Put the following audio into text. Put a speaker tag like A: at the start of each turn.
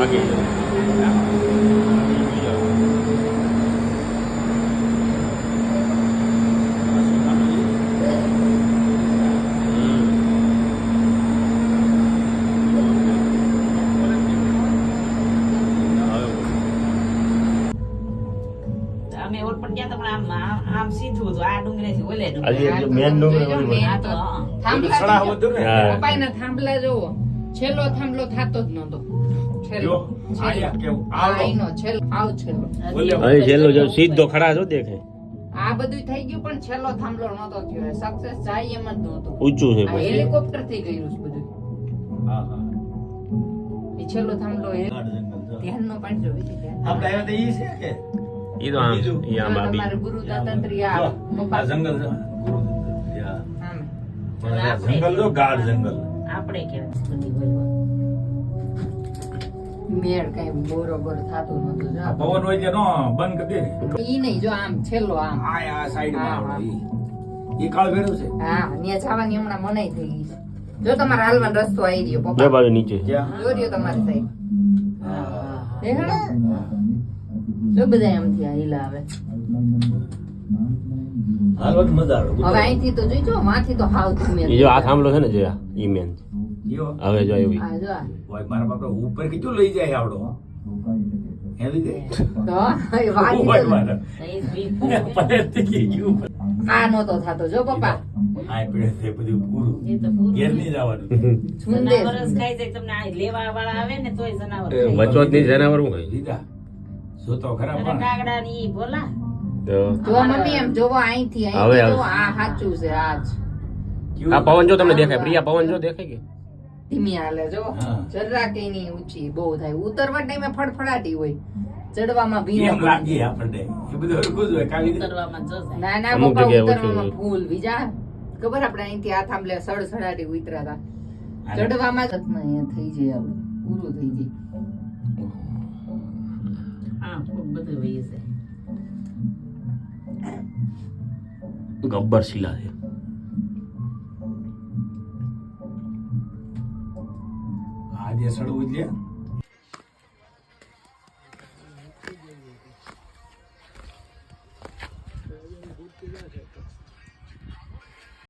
A: ભાગી
B: અમે ઓર પણ ગયા તો પણ આમ સીધું હતું આ ડુંગરે થી ઓલે
A: આજે મેન ડુંગર
B: આ તો
C: થાંભલા
A: હા.
C: પપ્પાના થાંભલા જોવો છેલ્લો થાંભલો થાતો જ નતો છેલ્લો આઈનો છેલ્લો આવ છેલ્લો
A: અહીં છેલ્લો જો સીધો ખડા છો દેખાય
C: આ બધું થઈ ગયું પણ છેલ્લો થાંભલો નતો થયો સક્સેસ જાય એમ જ નતો
A: ઊંચું છે
C: આ
A: પછી
C: હેલિકોપ્ટર થી કર્યું છે બધું એ છેલ્લો થાંભલો ધ્યાન નો પાડજો બીજી ધ્યાન
A: ઈ તો આમ ઈ આમ આબી
C: તમારે ગુરુ દાતાત્રેય આ પપ્પા
D: જંગલ
C: આમ.
D: જંગલ જો ગાઢ જંગલ
B: આપણે કેવું બધી બોલવા
C: મેળ કઈ બરોબર થાતો નતો જો
D: આ પવન હોય છે નો બંધ કરી દે ને
C: ઈ નહીં જો આમ છેલ્લો આમ
D: આ સાઈડ
C: હા,
D: માં
C: હા.
D: ઈ કાળ ભેરું છે
C: હા ત્યાં જવાની હમણાં મનાઈ થઈ ગઈ છે જો તમારે હાલવાનો રસ્તો આવી રહ્યો
A: બે
C: પપ્પા
A: બાજુ નીચે
D: ક્યાં
C: જો રહ્યો તમારી સાઈડ દેખાડો જો બધા એમથી આ હિલા આવે
D: હાલවත් મજા આવે
C: હવે અહીંથી તો જોઈજો માથી તો હાવ ધીમે
A: ઈ જો આ થાંભલો છે ને જે આ ઈ મેન
D: યો
A: હવે જો આવ્યું
C: આ જો આ.
D: ઓય મારા બાપા ઉપર કીધું લઈ જાય આવડો હે લીધે
C: તો એ વાજી
D: ઓય
C: તો-
D: મારા
B: નહીં બી
D: પલેથી કે ગયું
C: આ નતો થાતો જો પપ્પા
D: આ પીડે છે બધું પૂરું
B: એ તો પૂરું
D: ઘેર નહીં જવાનું
C: છુંદે
B: જનાવર જ ખાઈ જાય તમને આ લેવા વાળા આવે ને તોય જનાવર ખાઈ જાય.
A: વચોત ની જનાવર હું કઈ
D: લીધા જોતો ખરા
B: અને
D: પણ
B: કાગડા ની ઈ ભોલા
A: તો
C: જો મમ્મી એમ જોવો અહીંથી
A: હવે
C: અહીંથી
A: આવે.
C: જો આ સાચું છે આજ
A: આ પવન જો તમને દેખાય પ્રિયા પવન જો દેખાય કે
C: ધીમી હાલે જો
D: હા.
C: જરા કઈ નહીં ઊંચી બહુ થાય ઉતરવા ટાઈમે ફડફડાટી હોય ચડવામાં ભીનો
D: એમ લાગી આપણને એ બધું હરખું જ હોય કાવી
B: ઉતરવામાં જો જાય.
C: ના ના
A: અમુક
C: પપ્પા
A: જગ્યાએ
C: ઉતરવામાં
A: ઓછું.
C: ફૂલ બીજા ખબર આપણે અહીંથી આ થાંભલે સડસડાટી ઉતર્યા હતા ચડવામાં જ અહીંયા થઈ જાય આપણે પૂરું થઈ જાય
B: હા ખૂબ બધું વહી છે
A: ગબ્બર શિલા છે
D: આજે સડવું છે